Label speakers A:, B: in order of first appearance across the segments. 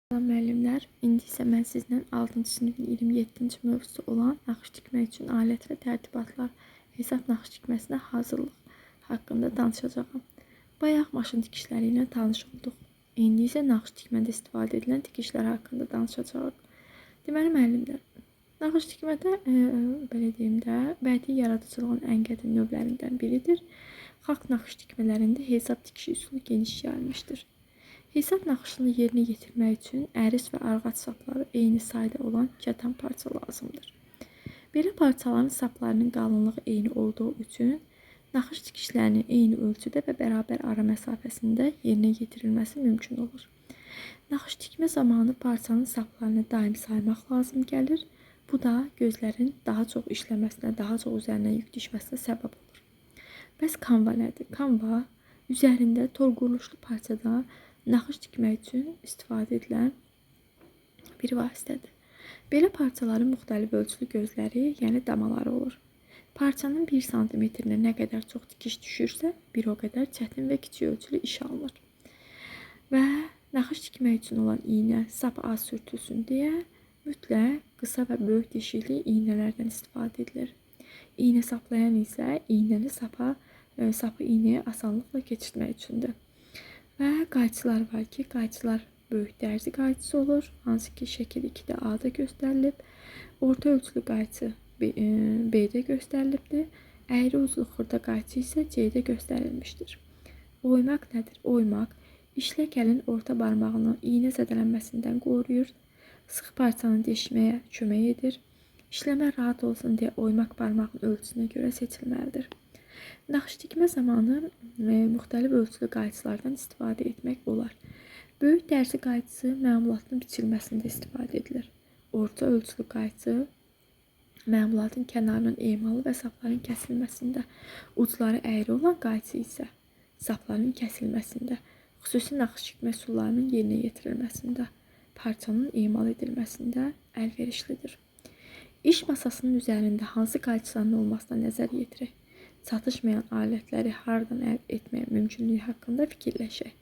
A: Salam müəllimlər, indi isə mən sizlə 6-cı sinifin 27-ci mövzusu olan naxış tikmək üçün alət və tərtibatlar, hesab naxış tikməsinə hazırlıq haqqında danışacağam. Bayaq maşın tikişləri ilə tanış olduq. İndi isə naxış tikmədə istifadə edilən tikişlər haqqında danışacağıq. Deməli müəllimlər, naxış tikmədə belə deyim də, bədii yaradıcılığın ən qədim növlərindən biridir. Xalq naxış tikmələrində hesab tikişi üsulu geniş yayılmışdır. Hesab naxışını yerinə yetirmək üçün əris və arğac sapları eyni sayda olan kətan parça lazımdır. Belə parçaların saplarının qalınlığı eyni olduğu üçün naxış tikişlərinin eyni ölçüdə və bərabər ara məsafəsində yerinə yetirilməsi mümkün olur. Naxış tikmə zamanı parçanın saplarını daim saymaq lazım gəlir. Bu da gözlərin daha çox işləməsinə, daha çox üzərinə yük düşməsinə səbəb olur. Bəs kanva nədir? Kanva üzərində tor quruluşlu parçada naxış tikmək üçün istifadə edilən bir vasitədir. Belə parçaların müxtəlif ölçülü gözləri, yəni damaları olur. Parçanın 1 cm-nə nə qədər çox tikiş düşürsə, bir o qədər çətin və kiçik ölçülü iş alınır. Və naxış tikmək üçün olan iynə sap az sürtülsün deyə mütləq qısa və böyük deşikli iynələrdən istifadə edilir. İynə saplayan isə iynəni sapı iynəyə asanlıqla keçirtmək üçündür. Və qayçılar var ki, qayçılar böyük dərzi qayçısı olur, hansı ki şəkil 2-də A-da göstərilib. Orta ölçülü qayçı B-də göstərilibdir. Əyri uclu xırda qayçı isə C-də göstərilmişdir. Oymaq nədir? Oymaq işlək əlin orta barmağını iynə zədələnməsindən qoruyur, sıx parçanı deşməyə kömək edir. İşləmə rahat olsun deyə oymaq barmağın ölçüsünə görə seçilməlidir. Naxış tikmə zamanı müxtəlif ölçülü qayçılardan istifadə etmək olar. Böyük dərzi qayçısı məmulatın biçilməsində istifadə edilir. Orta ölçülü qayçı məmulatın kənarının emalı və sapların kəsilməsində, ucları əyri olan qayçı isə sapların kəsilməsində, xüsusi naxış tikmə üsullarının yerinə yetirilməsində, parçanın emal edilməsində əlverişlidir. İş masasının üzərində hansı qayçıların olmasına nəzər yetirək. Çatışmayan alətləri hardan əldə etmək mümkünlüyü haqqında fikirləşək.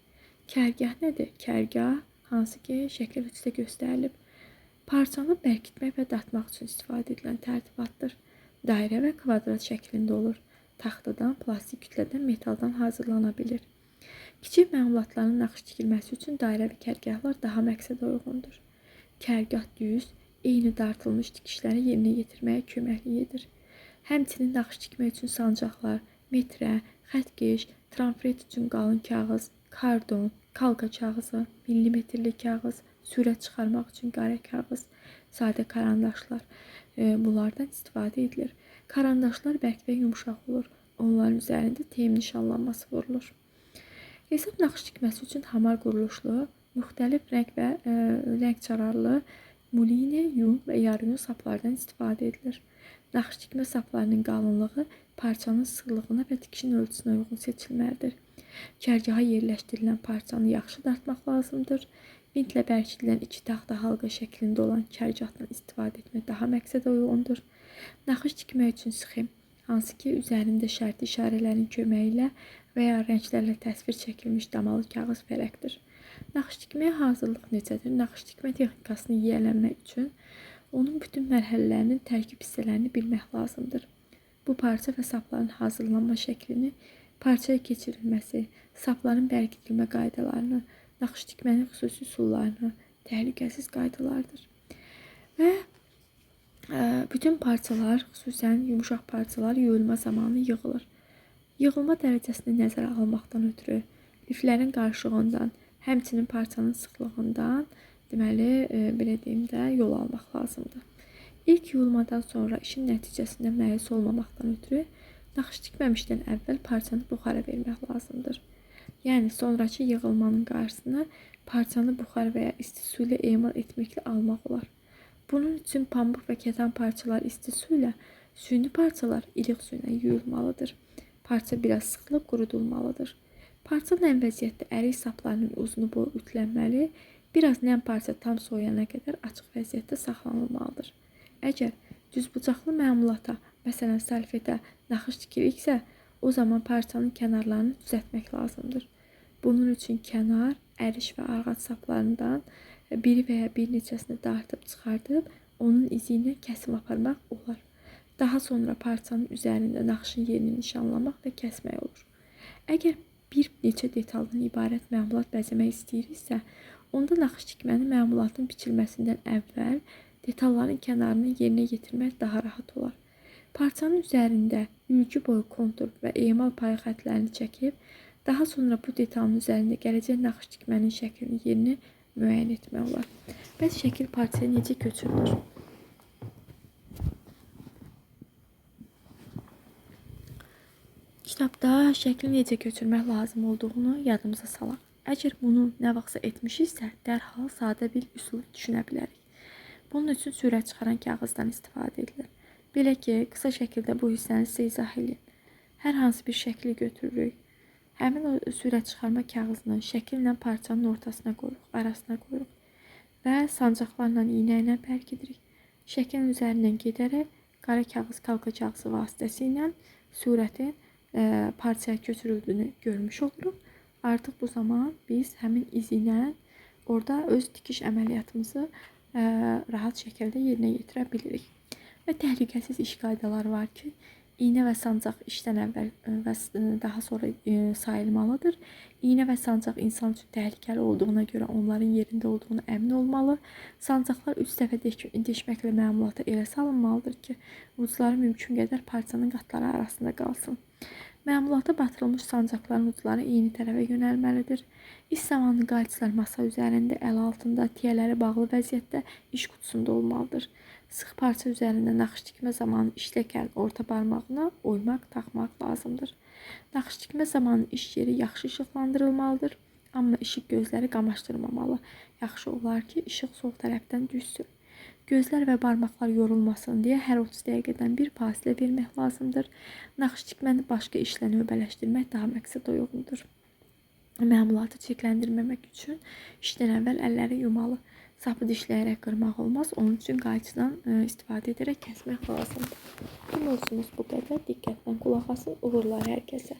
A: Kərgah nədir? Kərgah hansı ki şəkil 3-də göstərilib. Parçanı bərkitmək və dartmaq üçün istifadə edilən tərtibatdır. Dairə və kvadrat şəklində olur. Taxtadan, plastik kütlədən, metaldan hazırlana bilir. Kiçik məmulatların naxış tikilməsi üçün dairə və kərgahlar daha məqsədə uyğundur. Kərgah düz, eyni dartılmış tikişləri yerinə yetirməyə köməklik edir. Həmçinin naxış tikmək üçün sancaqlar, metrə, xəttkeş, tramfret üçün qalın kağız, kardon, kalka kağızı, millimetrli kağız, sürət çıxarmaq üçün qara kağız, sadə karandaşlar bunlardan istifadə edilir. Karandaşlar bərk və yumuşaq olur. Onların üzərində teym nişanlanması vurulur. Hesab naxış tikməsi üçün hamar quruluşlu, müxtəlif rəng və rəng çararlı muline, yun və yarı yun saplardan istifadə edilir. Naxış tikmə saplarının qalınlığı parçanın sıxlığına və tikişin ölçüsünə uyğun seçilməlidir. Kərgaha yerləşdirilən parçanı yaxşı dartmaq lazımdır. Vintlə bərkidilən 2 taxta halqa şəklində olan kərgahdan istifadə etmək daha məqsədə uyğundur. Naxış tikmək üçün sxem, hansı ki üzərində şərti işarələrin köməyi ilə və ya rənglərlə təsvir çəkilmiş damalı kağız fərqdir. Naxış tikməyə hazırlıq necədir? Naxış tikmə texnikasını yiyələnmək üçün onun bütün mərhələlərinin tərkib hissələrini bilmək lazımdır. Bu parça və sapların hazırlanma şəklini, parçaya keçirilməsi, sapların bərkidilmə qaydalarını, naxış tikmənin xüsusi üsullarını, təhlükəsiz qaydalardır. Və bütün parçalar, xüsusən yumuşaq parçalar yuyulma zamanı yığılır. Yığılma dərəcəsini nəzərə almaqdan ötürü liflərin qarışığından, həmçinin parçanın sıxlığından deməli, belə deyim də, yol almaq lazımdır. İlk yuyulmadan sonra işin nəticəsində məyus olmamaqdan ötürü naxış tikməmişdən əvvəl parçanı buxara vermək lazımdır. Yəni, sonraki yığılmanın qarşısını parçanı buxar və ya isti su ilə emal etməklə almaq olar. Bunun üçün pambıq və kətan parçalar isti su ilə, süni parçalar iliq su ilə yuyulmalıdır. Parça biraz sıxılıb qurudulmalıdır. Parça nəm vəziyyətdə ərik saplarının uzunu boyu ütlənməli, biraz nəm parça tam soyana qədər açıq vəziyyətdə saxlanılmalıdır. Əgər düzbucaqlı məmulata, məsələn salfetə naxış tikiriksə, o zaman parçanın kənarlarını düzəltmək lazımdır. Bunun üçün kənar, əriş və arğac saplarından biri və ya bir neçəsini dartıb çıxardıb onun izi ilə kəsim aparmaq olar. Daha sonra parçanın üzərində naxışın yerini nişanlamaq və kəsmək olur. Əgər bir neçə detaldan ibarət məmulat bəzəmək istəyiriksə, onda naxış tikməni məmulatın biçilməsindən əvvəl detalların kənarını yerinə yetirmək daha rahat olar. Parçanın üzərində ülgü boyu kontur və emal payı xətlərini çəkib, daha sonra bu detalın üzərində gələcək naxış tikmənin şəklini yerini müəyyən etmək olar. Bəs şəkil parçaya necə köçürülür? Kitabda şəkli necə köçürmək lazım olduğunu yadımıza salaq. Əgər bunu nə vaxtsa etmişiksə, dərhal sadə bir üsul düşünə bilərik. Bunun üçün sürət çıxaran kağızdan istifadə edilir. Belə ki, qısa şəkildə bu hissəni sizə izah edin. Hər hansı bir şəkli götürürük. Həmin o sürət çıxarma kağızını şəkillə parçanın ortasına qoyuruq, arasına qoyuruq və sancaqlarla iynə ilə bərk edirik. Şəklin üzərindən gedərək qara kağız kalka kağızı vasitəsilə surətin parçaya köçürüldüyünü görmüş oluruq. Artıq bu zaman biz həmin izi ilə orada öz tikiş əməliyyatımızı rahat şəkildə yerinə yetirə bilirik. Və təhlükəsiz iş qaydaları var ki, iynə və sancaq işdən əvvəl və daha sonra sayılmalıdır. İynə və sancaq insan üçün təhlükəli olduğuna görə onların yerində olduğunu əmin olmalı. Sancaqlar 3 dəfə deşməklə məmulata elə salınmalıdır ki, ucları mümkün qədər parçanın qatları arasında qalsın. Məmulata batırılmış sancaqların ucları eyni tərəfə yönəlməlidir. İş zamanı qayçılar masa üzərində, əl altında, tiyələri bağlı vəziyyətdə iş qutusunda olmalıdır. Sıx parça üzərində naxış tikmə zamanı işləkən orta barmağına oymaq, taxmaq lazımdır. Naxış tikmə zamanı iş yeri yaxşı işıqlandırılmalıdır. Amma işıq gözləri qamaşdırmamalı. Yaxşı olar ki, işıq sol tərəfdən düşsün. Gözlər və barmaqlar yorulmasın deyə hər 30 dəqiqədən bir fasilə vermək lazımdır. Naxış tikməni başqa işlə növbələşdirmək daha məqsədə uyğundur. Məmulatı çirkləndirməmək üçün işdən əvvəl əlləri yumalı. Sapı dişləyərək qırmaq olmaz. Onun üçün qayçıdan istifadə edərək kəsmək lazımdır. Bu mövzumuz bu qədər. Diqqətlə qulaq asın. Uğurlar hər kəsə.